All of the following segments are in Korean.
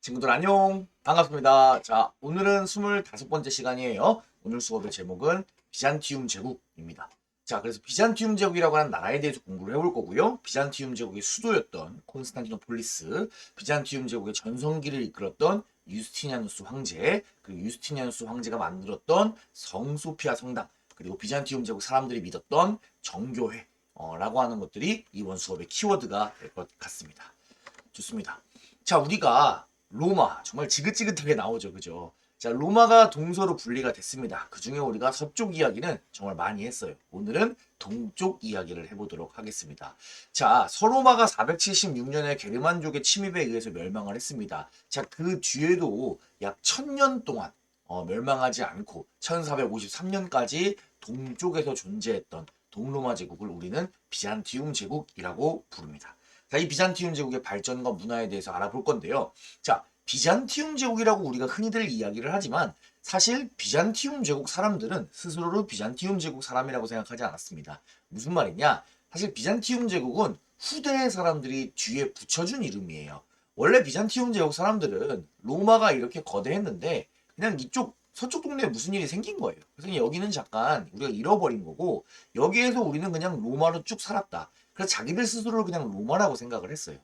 친구들 안녕 반갑습니다. 자, 오늘은 25번째 시간이에요. 오늘 수업의 제목은 비잔티움 제국입니다. 자, 그래서 비잔티움 제국이라고 하는 나라에 대해서 공부를 해볼 거고요. 비잔티움 제국의 수도였던 콘스탄티노폴리스, 비잔티움 제국의 전성기를 이끌었던 유스티니아누스 황제, 그리고 유스티니아누스 황제가 만들었던 성소피아 성당, 그리고 비잔티움 제국 사람들이 믿었던 정교회 라고 하는 것들이 이번 수업의 키워드가 될 것 같습니다. 좋습니다. 자, 우리가 로마 정말 지긋지긋하게 나오죠, 그죠? 자, 로마가 동서로 분리가 됐습니다. 그 중에 우리가 서쪽 이야기는 정말 많이 했어요. 오늘은 동쪽 이야기를 해보도록 하겠습니다. 자, 서로마가 476년에 게르만족의 침입에 의해서 멸망을 했습니다. 자, 그 뒤에도 약 1000년 동안 멸망하지 않고 1453년까지 동쪽에서 존재했던 동로마 제국을 우리는 비잔티움 제국이라고 부릅니다. 자, 이 비잔티움 제국의 발전과 문화에 대해서 알아볼 건데요. 자, 비잔티움 제국이라고 우리가 흔히들 이야기를 하지만 사실 비잔티움 제국 사람들은 스스로를 비잔티움 제국 사람이라고 생각하지 않았습니다. 무슨 말이냐? 사실 비잔티움 제국은 후대의 사람들이 뒤에 붙여준 이름이에요. 원래 비잔티움 제국 사람들은 로마가 이렇게 거대했는데 그냥 이쪽 서쪽 동네에 무슨 일이 생긴 거예요. 그래서 여기는 잠깐 우리가 잃어버린 거고 여기에서 우리는 그냥 로마로 쭉 살았다. 그래서 자기들 스스로를 그냥 로마라고 생각을 했어요.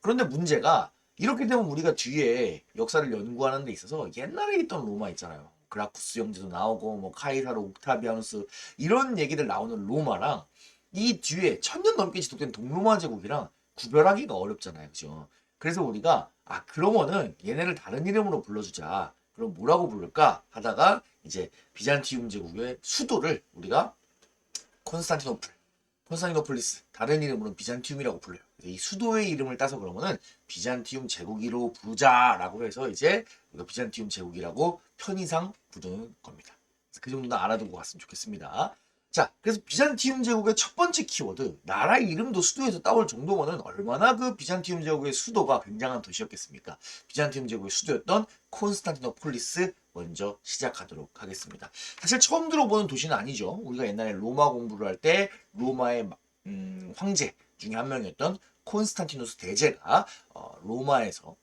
그런데 문제가 이렇게 되면 우리가 뒤에 역사를 연구하는 데 있어서 옛날에 있던 로마 있잖아요. 그라쿠스 형제도 나오고 뭐 카이사르 옥타비아누스 이런 얘기들 나오는 로마랑 이 뒤에 1000년 넘게 지속된 동로마 제국이랑 구별하기가 어렵잖아요. 그죠? 그래서 우리가 그러면은 얘네를 다른 이름으로 불러주자. 그럼 뭐라고 부를까 하다가 이제 비잔티움 제국의 수도를 우리가 콘스탄티노플리스 다른 이름으로는 비잔티움이라고 불러요. 이 수도의 이름을 따서 그러면은 비잔티움 제국이로 부르자라고 해서 이제 우리가 비잔티움 제국이라고 편의상 부르는 겁니다. 그 정도는 알아두고 갔으면 좋겠습니다. 자, 그래서 비잔티움 제국의 첫 번째 키워드, 나라 이름도 수도에서 따올 정도면은 얼마나 그 비잔티움 제국의 수도가 굉장한 도시였겠습니까? 비잔티움 제국의 수도였던 콘스탄티노폴리스 먼저 시작하도록 하겠습니다. 사실 처음 들어보는 도시는 아니죠. 우리가 옛날에 로마 공부를 할 때 로마의 황제 중에 한 명이었던 콘스탄티누스 대제가 로마에서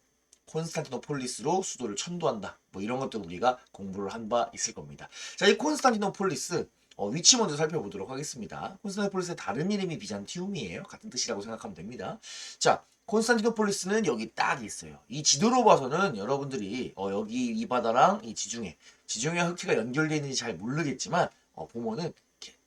콘스탄티노폴리스로 수도를 천도한다. 뭐 이런 것들 우리가 공부를 한 바 있을 겁니다. 자, 이 콘스탄티노폴리스 위치 먼저 살펴보도록 하겠습니다. 콘스탄티노폴리스의 다른 이름이 비잔티움이에요. 같은 뜻이라고 생각하면 됩니다. 자, 콘스탄티노폴리스는 여기 딱 있어요. 이 지도로 봐서는 여러분들이 여기 이 바다랑 이 지중해 흑해가 연결되어 있는지 잘 모르겠지만 보면은 이렇게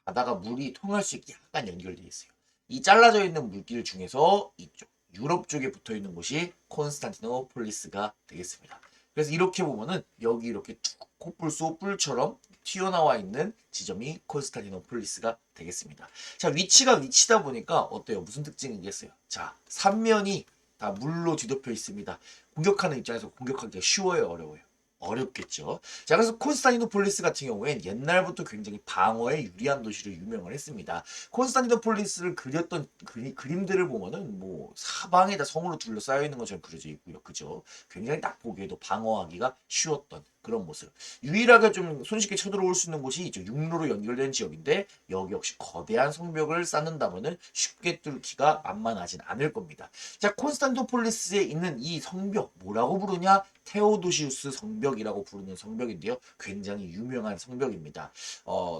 바다가 물이 통할 수 있게 약간 연결되어 있어요. 이 잘라져 있는 물길 중에서 이쪽 유럽 쪽에 붙어 있는 곳이 콘스탄티노폴리스가 되겠습니다. 그래서 이렇게 보면은 여기 이렇게 툭 코뿔 쏘뿔처럼 튀어나와 있는 지점이 콘스탄티노폴리스가 되겠습니다. 자, 위치가 위치다 보니까 어때요? 무슨 특징이겠어요? 자, 삼면이 다 물로 뒤덮여 있습니다. 공격하는 입장에서 공격하기가 쉬워요, 어려워요? 어렵겠죠. 자, 그래서 콘스탄티노폴리스 같은 경우엔 옛날부터 굉장히 방어에 유리한 도시로 유명을 했습니다. 콘스탄티노폴리스를 그렸던 그림들을 보면은 뭐 사방에 다 성으로 둘러싸여 있는 것처럼 그려져 있고요. 그죠? 굉장히 딱 보기에도 방어하기가 쉬웠던 그런 모습. 유일하게 좀 손쉽게 쳐들어올 수 있는 곳이 이쪽 육로로 연결된 지역인데 여기 역시 거대한 성벽을 쌓는다면은 쉽게 뚫기가 만만하진 않을 겁니다. 자, 콘스탄티노폴리스에 있는 이 성벽 뭐라고 부르냐? 테오도시우스 성벽이라고 부르는 성벽인데요. 굉장히 유명한 성벽입니다.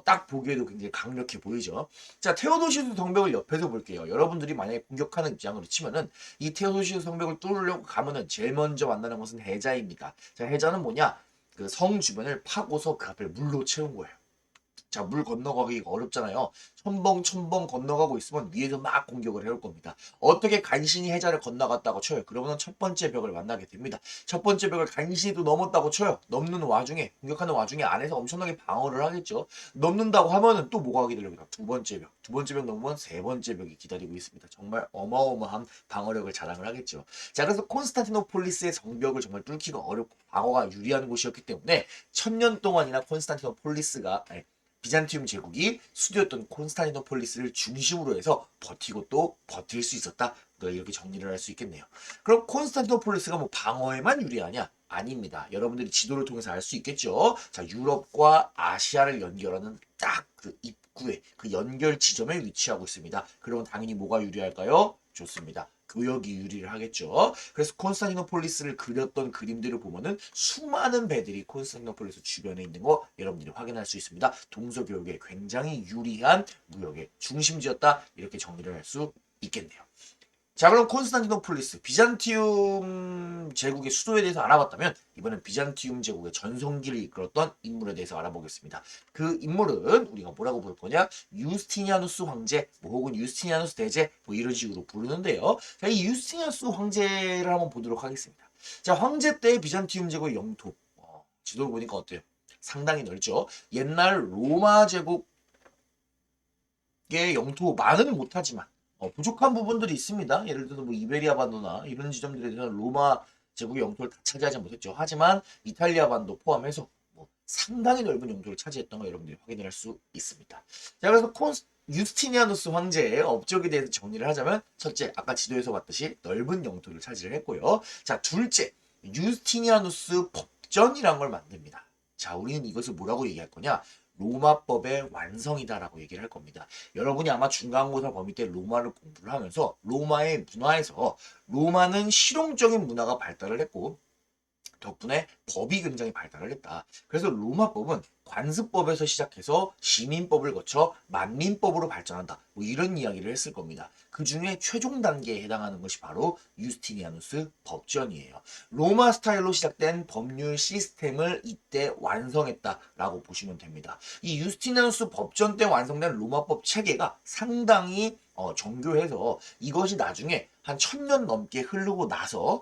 딱 보기에도 굉장히 강력해 보이죠. 자, 테오도시우스 성벽을 옆에서 볼게요. 여러분들이 만약에 공격하는 입장으로 치면은 이 테오도시우스 성벽을 뚫으려고 가면은 제일 먼저 만나는 것은 해자입니다. 자, 해자는 뭐냐? 그 성 주변을 파고서 그 앞을 물로 채운 거예요. 자, 물 건너가기가 어렵잖아요. 첨벙첨벙 건너가고 있으면 위에서 막 공격을 해올 겁니다. 어떻게 간신히 해자를 건너갔다고 쳐요. 그러면 첫 번째 벽을 만나게 됩니다. 첫 번째 벽을 간신히 또 넘었다고 쳐요. 넘는 와중에 공격하는 와중에 안에서 엄청나게 방어를 하겠죠. 넘는다고 하면은 또 뭐가 기다립니다. 두 번째 벽. 두 번째 벽 넘으면 세 번째 벽이 기다리고 있습니다. 정말 어마어마한 방어력을 자랑을 하겠죠. 자, 그래서 콘스탄티노폴리스의 성벽을 정말 뚫기가 어렵고 방어가 유리한 곳이었기 때문에 1000년 동안이나 콘스탄티노폴리스가 비잔티움 제국이 수도였던 콘스탄티노폴리스를 중심으로 해서 버티고 또 버틸 수 있었다. 이렇게 정리를 할 수 있겠네요. 그럼 콘스탄티노폴리스가 뭐 방어에만 유리하냐? 아닙니다. 여러분들이 지도를 통해서 알 수 있겠죠. 자, 유럽과 아시아를 연결하는 딱 그 입구에 그 연결 지점에 위치하고 있습니다. 그러면 당연히 뭐가 유리할까요? 좋습니다. 교역이 유리를 하겠죠. 그래서 콘스탄티노폴리스를 그렸던 그림들을 보면은 수많은 배들이 콘스탄티노폴리스 주변에 있는 거 여러분들이 확인할 수 있습니다. 동서교역에 굉장히 유리한 무역의 중심지였다. 이렇게 정리를 할 수 있겠네요. 자, 그럼 콘스탄티노폴리스, 비잔티움 제국의 수도에 대해서 알아봤다면 이번엔 비잔티움 제국의 전성기를 이끌었던 인물에 대해서 알아보겠습니다. 그 인물은 우리가 뭐라고 부를 거냐? 유스티니아누스 황제, 뭐 혹은 유스티니아누스 대제, 뭐 이런 식으로 부르는데요. 자, 이 유스티니아누스 황제를 한번 보도록 하겠습니다. 자, 황제 때 비잔티움 제국의 영토, 지도를 보니까 어때요? 상당히 넓죠. 옛날 로마 제국의 영토만은 못하지만 부족한 부분들이 있습니다. 예를 들어서 뭐 이베리아 반도나 이런 지점들에 대해서는 로마 제국의 영토를 다 차지하지 못했죠. 하지만 이탈리아 반도 포함해서 뭐 상당히 넓은 영토를 차지했던 거 여러분들이 확인을 할 수 있습니다. 자, 그래서 유스티니아누스 황제의 업적에 대해서 정리를 하자면 첫째, 아까 지도에서 봤듯이 넓은 영토를 차지를 했고요. 자, 둘째, 유스티니아누스 법전이란 걸 만듭니다. 자, 우리는 이것을 뭐라고 얘기할 거냐? 로마법의 완성이다라고 얘기를 할 겁니다. 여러분이 아마 중간고사 범위 때 로마를 공부를 하면서 로마의 문화에서 로마는 실용적인 문화가 발달을 했고 덕분에 법이 굉장히 발달을 했다. 그래서 로마법은 관습법에서 시작해서 시민법을 거쳐 만민법으로 발전한다. 뭐 이런 이야기를 했을 겁니다. 그 중에 최종 단계에 해당하는 것이 바로 유스티니아누스 법전이에요. 로마 스타일로 시작된 법률 시스템을 이때 완성했다라고 보시면 됩니다. 이 유스티니아누스 법전 때 완성된 로마법 체계가 상당히 정교해서 이것이 나중에 한 1000년 넘게 흐르고 나서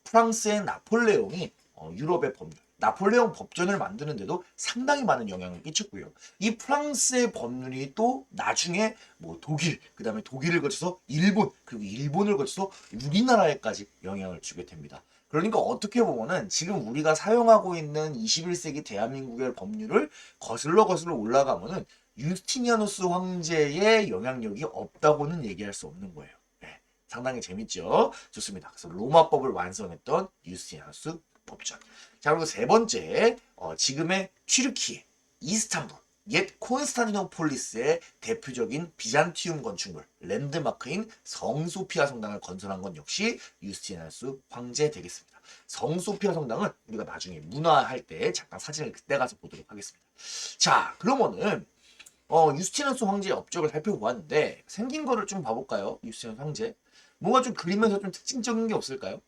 프랑스의 나폴레옹이 유럽의 법률, 나폴레옹 법전을 만드는데도 상당히 많은 영향을 끼쳤고요. 이 프랑스의 법률이 또 나중에 뭐 독일, 그 다음에 독일을 거쳐서 일본, 그리고 일본을 거쳐서 우리나라에까지 영향을 주게 됩니다. 그러니까 어떻게 보면은 지금 우리가 사용하고 있는 21세기 대한민국의 법률을 거슬러 올라가면은 유스티니아누스 황제의 영향력이 없다고는 얘기할 수 없는 거예요. 상당히 재밌죠? 좋습니다. 그래서 로마법을 완성했던 유스티니아누스 법전. 자, 그리고 세 번째, 지금의 튀르키예, 이스탄불, 옛 콘스탄티노폴리스의 대표적인 비잔티움 건축물, 랜드마크인 성소피아 성당을 건설한 건 역시 유스티니아누스 황제 되겠습니다. 성소피아 성당은 우리가 나중에 문화할 때 잠깐 사진을 그때 가서 보도록 하겠습니다. 자, 그러면은 유스티니아누스 황제의 업적을 살펴보았는데 생긴 거를 좀 봐볼까요? 유스티니아누스 황제. 뭔가 좀 그림에서 좀 특징적인 게 없을까요?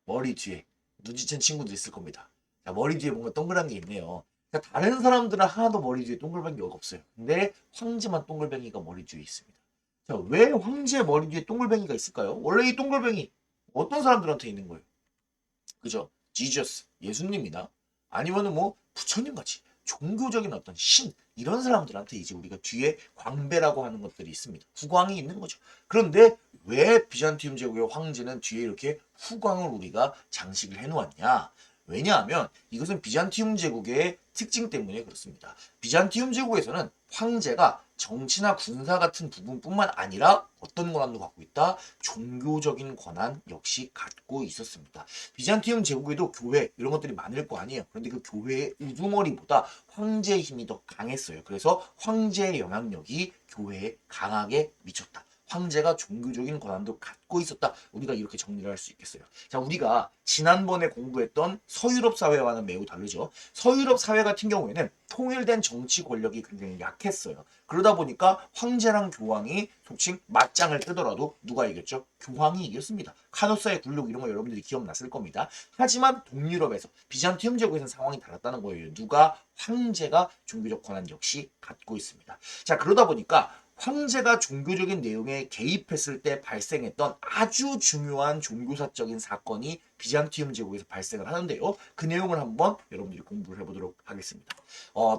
머리 뒤에 눈치챈 친구도 있을 겁니다. 자, 머리 뒤에 뭔가 동그란 게 있네요. 자, 다른 사람들은 하나도 머리 뒤에 동글뱅이가 없어요. 근데 황제만 동글뱅이가 머리 뒤에 있습니다. 자, 왜 황제 머리 뒤에 동글뱅이가 있을까요? 원래 이 동글뱅이 어떤 사람들한테 있는 거예요? 그죠? 지저스, 예수님이나 아니면은 뭐 부처님 같이 종교적인 어떤 신 이런 사람들한테 이제 우리가 뒤에 광배라고 하는 것들이 있습니다. 후광이 있는 거죠. 그런데 왜 비잔티움 제국의 황제는 뒤에 이렇게 후광을 우리가 장식을 해놓았냐? 왜냐하면 이것은 비잔티움 제국의 특징 때문에 그렇습니다. 비잔티움 제국에서는 황제가 정치나 군사 같은 부분뿐만 아니라 어떤 권한도 갖고 있다? 종교적인 권한 역시 갖고 있었습니다. 비잔티움 제국에도 교회 이런 것들이 많을 거 아니에요. 그런데 그 교회의 우두머리보다 황제의 힘이 더 강했어요. 그래서 황제의 영향력이 교회에 강하게 미쳤다. 황제가 종교적인 권한도 갖고 있었다. 우리가 이렇게 정리를 할 수 있겠어요. 자, 우리가 지난번에 공부했던 서유럽 사회와는 매우 다르죠. 서유럽 사회 같은 경우에는 통일된 정치 권력이 굉장히 약했어요. 그러다 보니까 황제랑 교황이 속칭 맞짱을 뜨더라도 누가 이겼죠? 교황이 이겼습니다. 카노사의 굴욕 이런 거 여러분들이 기억났을 겁니다. 하지만 동유럽에서 비잔티움 제국에서는 상황이 달랐다는 거예요. 누가 황제가 종교적 권한 역시 갖고 있습니다. 자, 그러다 보니까 황제가 종교적인 내용에 개입했을 때 발생했던 아주 중요한 종교사적인 사건이 비잔티움 제국에서 발생을 하는데요. 그 내용을 한번 여러분들이 공부를 해보도록 하겠습니다.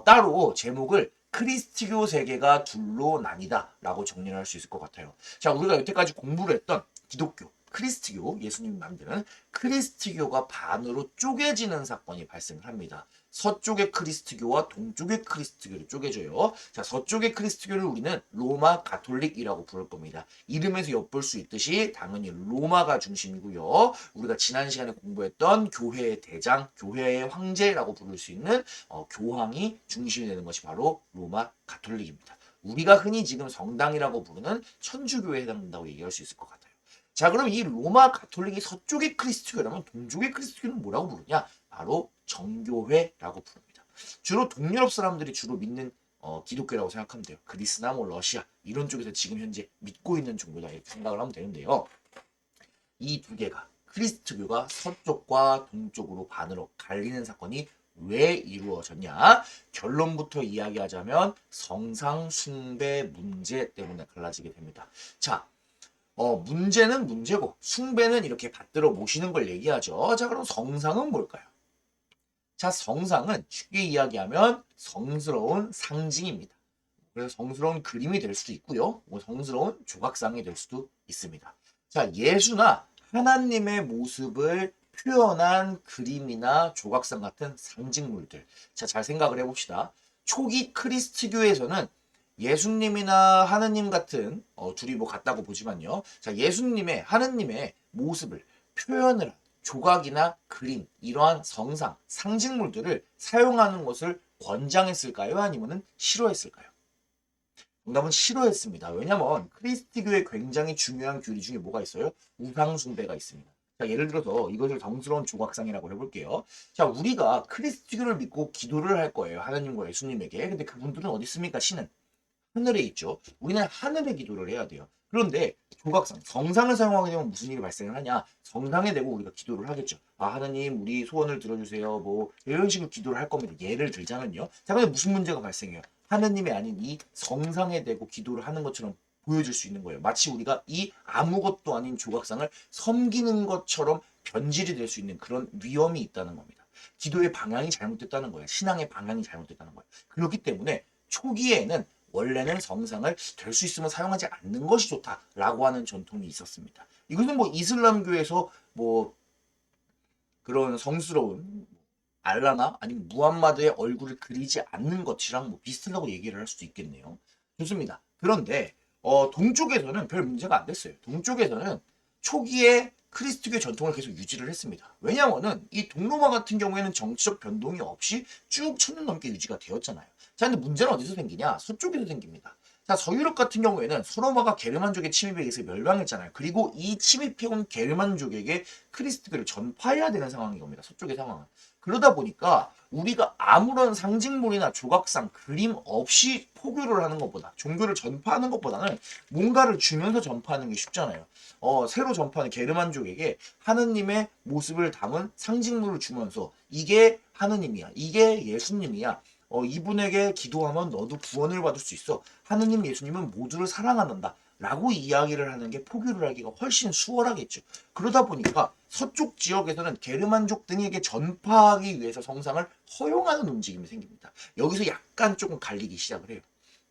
따로 제목을 크리스티교 세계가 둘로 나뉘다 라고 정리를 할 수 있을 것 같아요. 자, 우리가 여태까지 공부를 했던 기독교, 크리스티교, 예수님 만드는 크리스티교가 반으로 쪼개지는 사건이 발생을 합니다. 서쪽의 크리스트교와 동쪽의 크리스트교를 쪼개져요. 자, 서쪽의 크리스트교를 우리는 로마 가톨릭이라고 부를 겁니다. 이름에서 엿볼 수 있듯이 당연히 로마가 중심이고요. 우리가 지난 시간에 공부했던 교회의 대장, 교회의 황제라고 부를 수 있는 교황이 중심이 되는 것이 바로 로마 가톨릭입니다. 우리가 흔히 지금 성당이라고 부르는 천주교에 해당된다고 얘기할 수 있을 것 같아요. 자, 그럼 이 로마 가톨릭이 서쪽의 크리스트교라면 동쪽의 크리스트교는 뭐라고 부르냐? 바로 정교회라고 부릅니다. 주로 동유럽 사람들이 주로 믿는 기독교라고 생각하면 돼요. 그리스나 뭐 러시아 이런 쪽에서 지금 현재 믿고 있는 종교다 이렇게 생각을 하면 되는데요. 이 두 개가 크리스트교가 서쪽과 동쪽으로 반으로 갈리는 사건이 왜 이루어졌냐? 결론부터 이야기하자면 성상 숭배 문제 때문에 갈라지게 됩니다. 자, 문제는 문제고 숭배는 이렇게 받들어 모시는 걸 얘기하죠. 자, 그럼 성상은 뭘까요? 자, 성상은 쉽게 이야기하면 성스러운 상징입니다. 그래서 성스러운 그림이 될 수도 있고요. 뭐 성스러운 조각상이 될 수도 있습니다. 자, 예수나 하나님의 모습을 표현한 그림이나 조각상 같은 상징물들. 자, 잘 생각을 해봅시다. 초기 크리스트교에서는 예수님이나 하느님 같은 둘이 뭐 같다고 보지만요. 자, 예수님의 하느님의 모습을 표현을 한 조각이나 그림, 이러한 성상, 상징물들을 사용하는 것을 권장했을까요? 아니면 싫어했을까요? 정답은 싫어했습니다. 왜냐하면 크리스티교의 굉장히 중요한 교리 중에 뭐가 있어요? 우상숭배가 있습니다. 자, 예를 들어서 이것을 정스러운 조각상이라고 해볼게요. 자, 우리가 크리스티교를 믿고 기도를 할 거예요. 하나님과 예수님에게. 근데 그분들은 어디 있습니까? 신은 하늘에 있죠. 우리는 하늘에 기도를 해야 돼요. 그런데 조각상, 성상을 사용하게 되면 무슨 일이 발생을 하냐? 성상에 대고 우리가 기도를 하겠죠. 아, 하나님, 우리 소원을 들어주세요. 뭐 이런 식으로 기도를 할 겁니다. 예를 들자면요. 자, 근데 무슨 문제가 발생해요? 하느님이 아닌 이 성상에 대고 기도를 하는 것처럼 보여줄 수 있는 거예요. 마치 우리가 이 아무것도 아닌 조각상을 섬기는 것처럼 변질이 될 수 있는 그런 위험이 있다는 겁니다. 기도의 방향이 잘못됐다는 거예요. 신앙의 방향이 잘못됐다는 거예요. 그렇기 때문에 초기에는 원래는 성상을 될 수 있으면 사용하지 않는 것이 좋다라고 하는 전통이 있었습니다. 이것은 뭐 이슬람교에서 뭐 그런 성스러운 알라나 아니면 무함마드의 얼굴을 그리지 않는 것이랑 뭐 비슷하다고 얘기를 할 수도 있겠네요. 좋습니다. 그런데 동쪽에서는 별 문제가 안 됐어요. 동쪽에서는 초기에 크리스트교 전통을 계속 유지를 했습니다. 왜냐하면은 이 동로마 같은 경우에는 정치적 변동이 없이 쭉 1000년 넘게 유지가 되었잖아요. 자, 근데 문제는 어디서 생기냐? 서쪽에서 생깁니다. 자, 서유럽 같은 경우에는 소로마가 게르만족의 침입에 의해서 멸망했잖아요. 그리고 이 침입해온 게르만족에게 크리스트교를 전파해야 되는 상황인 겁니다. 서쪽의 상황은. 그러다 보니까 우리가 아무런 상징물이나 조각상, 그림 없이 포교를 하는 것보다, 종교를 전파하는 것보다는 뭔가를 주면서 전파하는 게 쉽잖아요. 새로 전파하는 게르만족에게 하느님의 모습을 담은 상징물을 주면서 이게 하느님이야, 이게 예수님이야. 이분에게 기도하면 너도 구원을 받을 수 있어. 하느님 예수님은 모두를 사랑한다. 라고 이야기를 하는 게 포교를 하기가 훨씬 수월하겠죠. 그러다 보니까 서쪽 지역에서는 게르만족 등에게 전파하기 위해서 성상을 허용하는 움직임이 생깁니다. 여기서 약간 조금 갈리기 시작을 해요.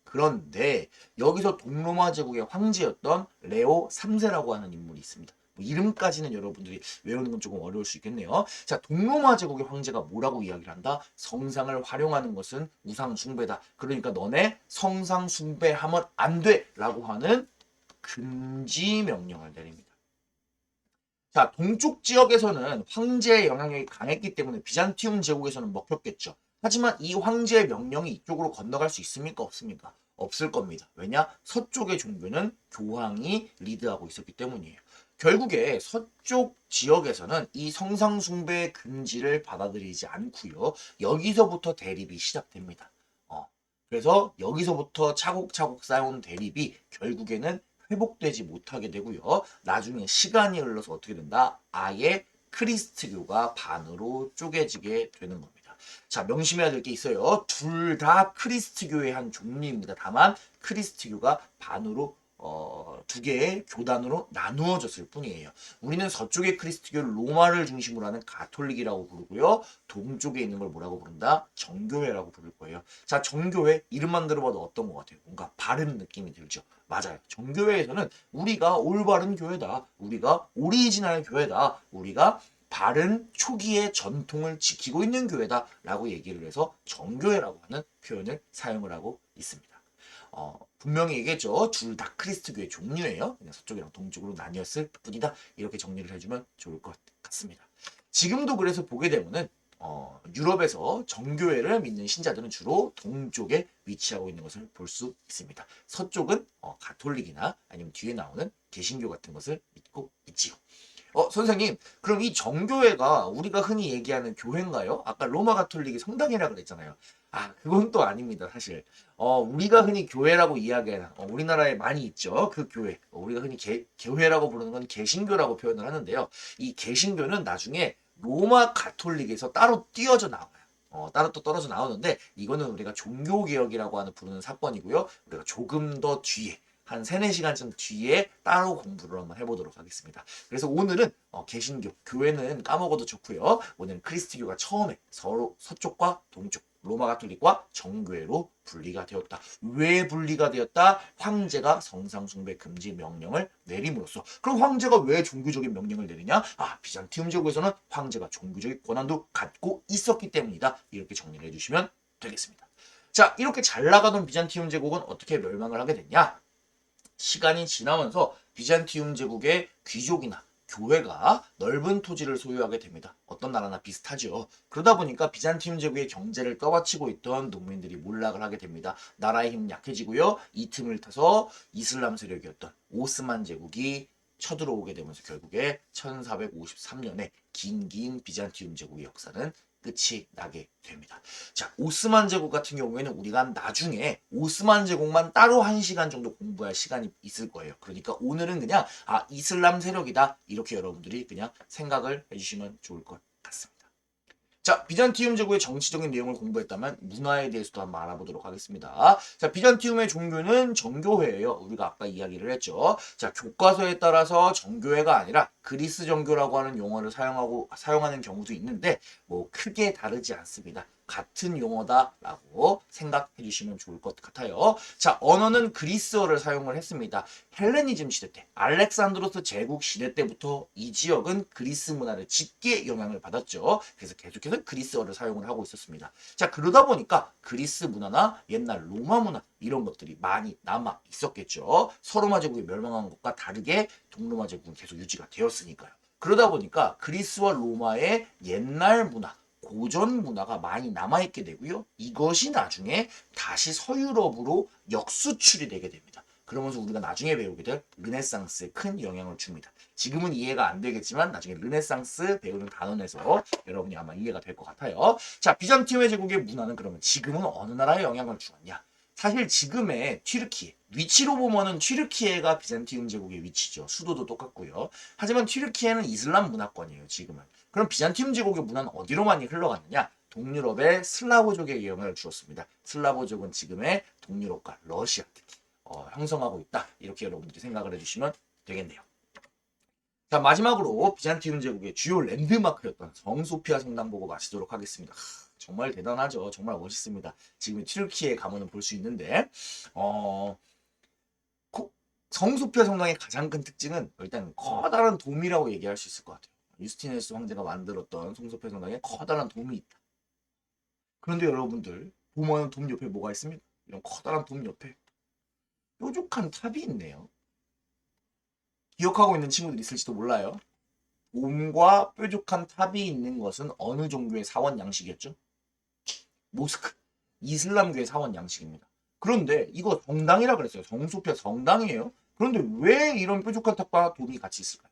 그런데 여기서 동로마 제국의 황제였던 레오 3세라고 하는 인물이 있습니다. 뭐 이름까지는 여러분들이 외우는 건 조금 어려울 수 있겠네요. 자, 동로마 제국의 황제가 뭐라고 이야기를 한다? 성상을 활용하는 것은 우상 숭배다. 그러니까 너네 성상 숭배하면 안 돼! 라고 하는 금지 명령을 내립니다. 자, 동쪽 지역에서는 황제의 영향력이 강했기 때문에 비잔티움 제국에서는 먹혔겠죠. 하지만 이 황제의 명령이 이쪽으로 건너갈 수 있습니까? 없습니까? 없을 겁니다. 왜냐? 서쪽의 종교는 교황이 리드하고 있었기 때문이에요. 결국에 서쪽 지역에서는 이 성상 숭배 금지를 받아들이지 않고요. 여기서부터 대립이 시작됩니다. 그래서 여기서부터 차곡차곡 쌓여온 대립이 결국에는 회복되지 못하게 되고요. 나중에 시간이 흘러서 어떻게 된다? 아예 크리스트교가 반으로 쪼개지게 되는 겁니다. 자, 명심해야 될 게 있어요. 둘 다 크리스트교의 한 종류입니다. 다만 크리스트교가 반으로 두 개의 교단으로 나누어졌을 뿐이에요. 우리는 서쪽의 크리스트교를 로마를 중심으로 하는 가톨릭이라고 부르고요. 동쪽에 있는 걸 뭐라고 부른다? 정교회라고 부를 거예요. 자, 정교회 이름만 들어봐도 어떤 것 같아요? 뭔가 바른 느낌이 들죠. 맞아요. 정교회에서는 우리가 올바른 교회다. 우리가 오리지널 교회다. 우리가 바른 초기의 전통을 지키고 있는 교회다라고 얘기를 해서 정교회라고 하는 표현을 사용을 하고 있습니다. 분명히 얘기했죠. 둘 다 크리스트교의 종류예요. 그냥 서쪽이랑 동쪽으로 나뉘었을 뿐이다. 이렇게 정리를 해주면 좋을 것 같습니다. 지금도 그래서 보게 되면은 유럽에서 정교회를 믿는 신자들은 주로 동쪽에 위치하고 있는 것을 볼 수 있습니다. 서쪽은 가톨릭이나 아니면 뒤에 나오는 개신교 같은 것을 믿고 있지요. 선생님, 그럼 이 정교회가 우리가 흔히 얘기하는 교회인가요? 아까 로마 가톨릭이 성당이라 그랬잖아요. 아, 그건 또 아닙니다, 사실. 우리가 흔히 교회라고 이야기하는, 우리나라에 많이 있죠, 그 교회. 우리가 흔히 교회라고 부르는 건 개신교라고 표현을 하는데요. 이 개신교는 나중에 로마 가톨릭에서 따로 띄어져 나와요. 따로 또 떨어져 나오는데, 이거는 우리가 종교개혁이라고 하는 부르는 사건이고요. 우리가 조금 더 뒤에, 한 3, 4시간쯤 뒤에 따로 공부를 한번 해보도록 하겠습니다. 그래서 오늘은 개신교, 교회는 까먹어도 좋고요. 오늘은 그리스도교가 처음에 서로 서쪽과 동쪽, 로마 가톨릭과 정교회로 분리가 되었다. 왜 분리가 되었다? 황제가 성상숭배 금지 명령을 내림으로써. 그럼 황제가 왜 종교적인 명령을 내리냐? 비잔티움 제국에서는 황제가 종교적인 권한도 갖고 있었기 때문이다. 이렇게 정리를 해주시면 되겠습니다. 자, 이렇게 잘 나가던 비잔티움 제국은 어떻게 멸망을 하게 됐냐? 시간이 지나면서 비잔티움 제국의 귀족이나 교회가 넓은 토지를 소유하게 됩니다. 어떤 나라나 비슷하죠. 그러다 보니까 비잔티움 제국의 경제를 떠받치고 있던 농민들이 몰락을 하게 됩니다. 나라의 힘은 약해지고요. 이 틈을 타서 이슬람 세력이었던 오스만 제국이 쳐들어오게 되면서 결국에 1453년에 긴 비잔티움 제국의 역사는 끝이 나게 됩니다. 자, 오스만 제국 같은 경우에는 우리가 나중에 오스만 제국만 따로 1시간 정도 공부할 시간이 있을 거예요. 그러니까 오늘은 그냥 이슬람 세력이다 이렇게 여러분들이 그냥 생각을 해주시면 좋을 것 같습니다. 자, 비잔티움 제국의 정치적인 내용을 공부했다면 문화에 대해서도 한번 알아보도록 하겠습니다. 자, 비잔티움의 종교는 정교회예요. 우리가 아까 이야기를 했죠. 자, 교과서에 따라서 정교회가 아니라 그리스 정교라고 하는 용어를 사용하는 경우도 있는데 뭐 크게 다르지 않습니다. 같은 용어다라고 생각해 주시면 좋을 것 같아요. 자, 언어는 그리스어를 사용을 했습니다. 헬레니즘 시대 때, 알렉산드로스 제국 시대 때부터 이 지역은 그리스 문화를 짙게 영향을 받았죠. 그래서 계속해서 그리스어를 사용을 하고 있었습니다. 자, 그러다 보니까 그리스 문화나 옛날 로마 문화 이런 것들이 많이 남아 있었겠죠. 서로마 제국이 멸망한 것과 다르게 동로마 제국은 계속 유지가 되었으니까요. 그러다 보니까 그리스와 로마의 옛날 문화, 고전 문화가 많이 남아있게 되고요. 이것이 나중에 다시 서유럽으로 역수출이 되게 됩니다. 그러면서 우리가 나중에 배우게 될 르네상스에 큰 영향을 줍니다. 지금은 이해가 안 되겠지만 나중에 르네상스 배우는 단원에서 여러분이 아마 이해가 될 것 같아요. 자, 비잔티움의 제국의 문화는 그러면 지금은 어느 나라에 영향을 주었냐? 사실 지금의 튀르키예, 위치로 보면은 튀르키예가 비잔티움 제국의 위치죠. 수도도 똑같고요. 하지만 튀르키예는 이슬람 문화권이에요, 지금은. 그럼 비잔티움 제국의 문화는 어디로 많이 흘러갔느냐? 동유럽의 슬라브족에 영향을 주었습니다. 슬라브족은 지금의 동유럽과 러시아 특히 형성하고 있다. 이렇게 여러분들이 생각을 해주시면 되겠네요. 자, 마지막으로 비잔티움 제국의 주요 랜드마크였던 성소피아 성당 보고 마치도록 하겠습니다. 정말 대단하죠. 정말 멋있습니다. 지금 튀르키예 가면은 볼 수 있는데 성소피아 성당의 가장 큰 특징은 일단 커다란 돔이라고 얘기할 수 있을 것 같아요. 유스티니우스 황제가 만들었던 성소피아 성당에 커다란 돔이 있다. 그런데 여러분들 보면 돔 옆에 뭐가 있습니까? 이런 커다란 돔 옆에 뾰족한 탑이 있네요. 기억하고 있는 친구들 있을지도 몰라요. 돔과 뾰족한 탑이 있는 것은 어느 종교의 사원 양식이었죠? 모스크, 이슬람교의 사원 양식입니다. 그런데 이거 성당이라 그랬어요. 성소피아 성당이에요. 그런데 왜 이런 뾰족한 탑과 돔이 같이 있을까요?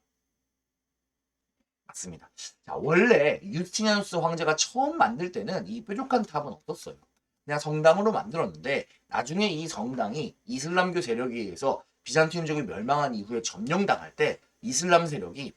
맞습니다. 자, 원래 유스티니아누스 황제가 처음 만들 때는 이 뾰족한 탑은 없었어요. 그냥 성당으로 만들었는데 나중에 이 성당이 이슬람교 세력에 의해서 비잔티움 제국이 멸망한 이후에 점령당할 때 이슬람 세력이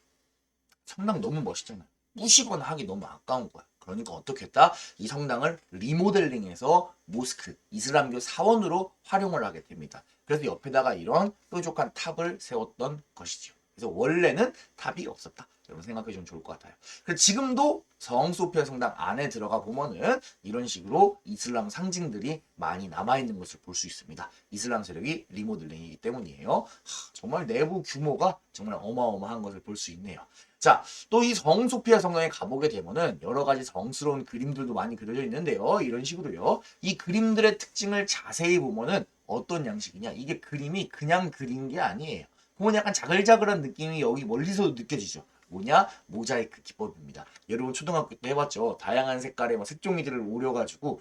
성당 너무 멋있잖아요. 부시거나 하기 너무 아까운 거야. 그러니까 어떻게 했다? 이 성당을 리모델링해서 모스크, 이슬람교 사원으로 활용을 하게 됩니다. 그래서 옆에다가 이런 뾰족한 탑을 세웠던 것이죠. 그래서 원래는 탑이 없었다. 여러분 생각해 주시면 좋을 것 같아요. 그래서 지금도 성소피아 성당 안에 들어가 보면은 이런 식으로 이슬람 상징들이 많이 남아있는 것을 볼 수 있습니다. 이슬람 세력이 리모델링이기 때문이에요. 정말 내부 규모가 정말 어마어마한 것을 볼 수 있네요. 자, 또 이 성소피아 성당에 가보게 되면은 여러 가지 성스러운 그림들도 많이 그려져 있는데요. 이런 식으로요. 이 그림들의 특징을 자세히 보면은 어떤 양식이냐? 이게 그림이 그냥 그린 게 아니에요. 보면 약간 자글자글한 느낌이 여기 멀리서도 느껴지죠. 뭐냐? 모자이크 기법입니다. 여러분 초등학교 때 해봤죠? 다양한 색깔의 뭐 색종이들을 오려가지고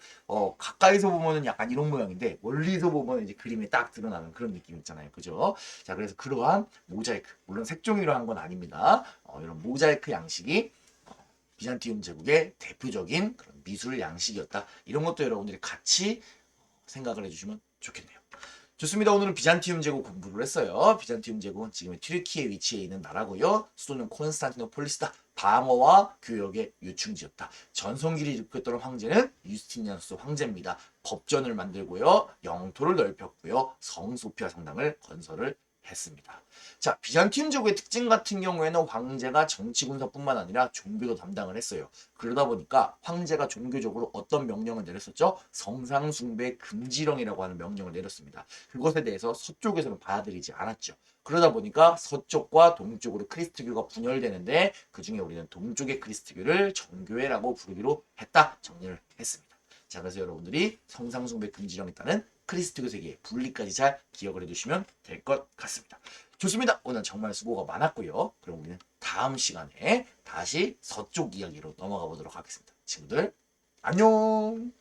가까이서 보면은 약간 이런 모양인데 멀리서 보면 이제 그림이 딱 드러나는 그런 느낌 있잖아요. 그죠? 자, 그래서 그러한 모자이크, 물론 색종이로 한 건 아닙니다. 이런 모자이크 양식이 비잔티움 제국의 대표적인 그런 미술 양식이었다. 이런 것도 여러분들이 같이 생각을 해주시면 좋겠네요. 좋습니다. 오늘은 비잔티움 제국 공부를 했어요. 비잔티움 제국은 지금의 튀르키예 위치해 있는 나라고요. 수도는 콘스탄티노폴리스다. 방어와 교역의 요충지였다. 전성기를 일으켰던 황제는 유스티니아누스 황제입니다. 법전을 만들고요. 영토를 넓혔고요. 성소피아 성당을 건설을 했습니다. 자, 비잔티움 제국의 특징 같은 경우에는 황제가 정치 군사뿐만 아니라 종교도 담당을 했어요. 그러다 보니까 황제가 종교적으로 어떤 명령을 내렸었죠? 성상 숭배 금지령이라고 하는 명령을 내렸습니다. 그것에 대해서 서쪽에서는 받아들이지 않았죠. 그러다 보니까 서쪽과 동쪽으로 크리스트교가 분열되는데 그중에 우리는 동쪽의 크리스트교를 정교회라고 부르기로 했다. 정리를 했습니다. 자, 그래서 여러분들이 성상숭배 금지령에 따른 크리스트교 세계의 분리까지 잘 기억을 해두시면 될 것 같습니다. 좋습니다. 오늘 정말 수고가 많았고요. 그럼 우리는 다음 시간에 다시 서쪽 이야기로 넘어가 보도록 하겠습니다. 친구들 안녕.